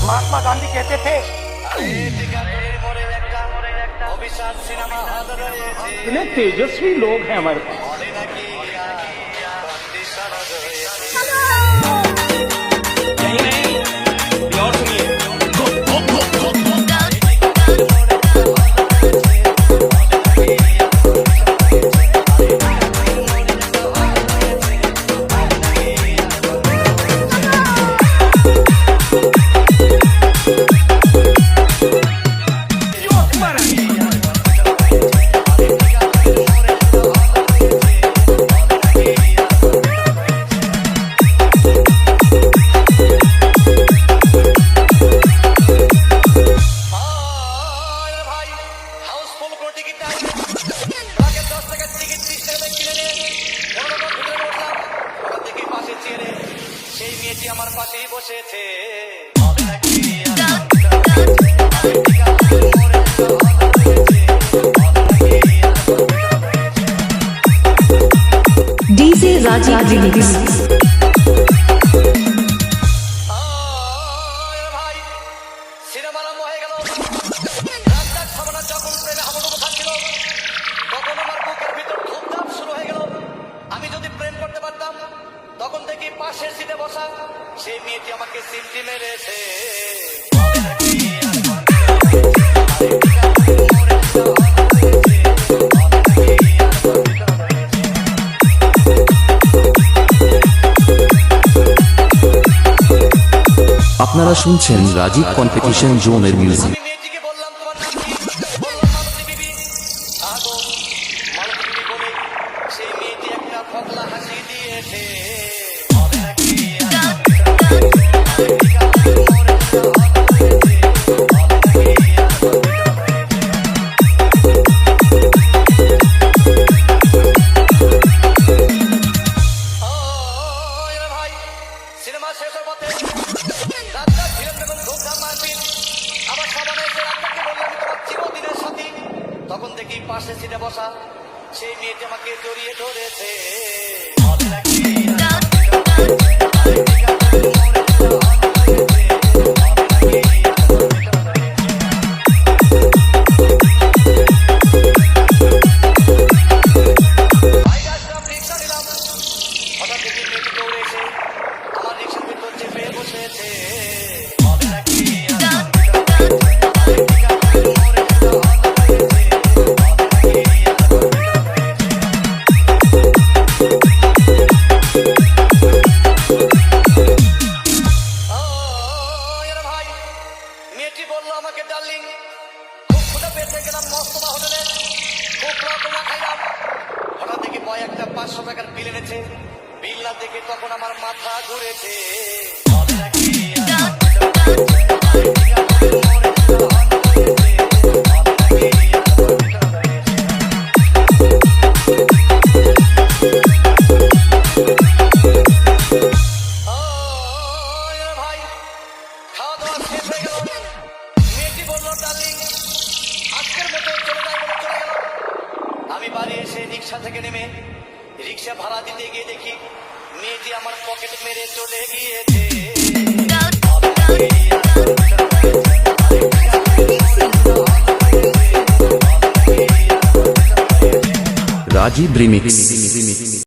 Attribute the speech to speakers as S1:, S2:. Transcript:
S1: महात्मा गांधी कहते थे इतने तेजस्वी लोग हैं हमारे पास। আমার পাশেই বসেছে
S2: ডিজে রাজীব রিমিক্স।
S3: সিনেমা আরম্ভ হয়ে গেল। রাস্তার সামনে যখন প্রেমে হাবুডুবু খাচ্ছিল তখন আমার বুকের ভিতর ধুমধাম শুরু হয়ে গেল। আমি যদি প্রেম করতে পারতাম তখন থেকে পাশের সিটে বসা সেই মেয়েটি আমাকে সিমটি মেরেছে।
S4: আপনারা শুনছেন রাজীব কম্পিটিশন জোনের মিউজিক।
S3: আমি মেয়েটিকে বললাম তোমার নাম কি? বললাম মালতী বিবি। আগো মালতী বিবি বলে সেই মেয়েটি একটা ফগলা হাসি দিয়েছে। সিনেমা শেষের পথে রাস্তা ছিলেন যখন ধুমধাম মারপিট আবার সামনে এসে রাস্তাকে বললাম তোমার চিরদিনের সাথী তখন দেখি পাশে সিটে বসা সেই মেয়েটি আমাকে জড়িয়ে ধরেছে। রিক্সা নিলাম হঠাৎ দেখি মেয়েটি দৌড়ে এসে আমার রিক্সার ভিতর চেপে বসেছে। ভাই মেয়েটি বললো আমাকে ডার্লিং খুব খুঁজে পেতে গেলাম মস্তমা হোটেলে খুব রকমা খাইলাম। হঠাৎ দেখি বয় একটা 500 টাকার বিল এনেছে। বিল না দেখে তখন আমার মাথা ঘুরেছে। ভাই খাওয়া দাওয়া শেষ হয়ে গেল। মেয়েটি বললো ডার্লিং আজকের মতো চলে যায় বলে চলে গেল। আমি বাড়ি এসে রিক্সা থেকে নেমে রিক্সা ভাড়া দিতে গিয়ে দেখি মেয়েটি আমার পকেট মেরে চলে গিয়েছে।
S4: রাজীব রিমিক্স।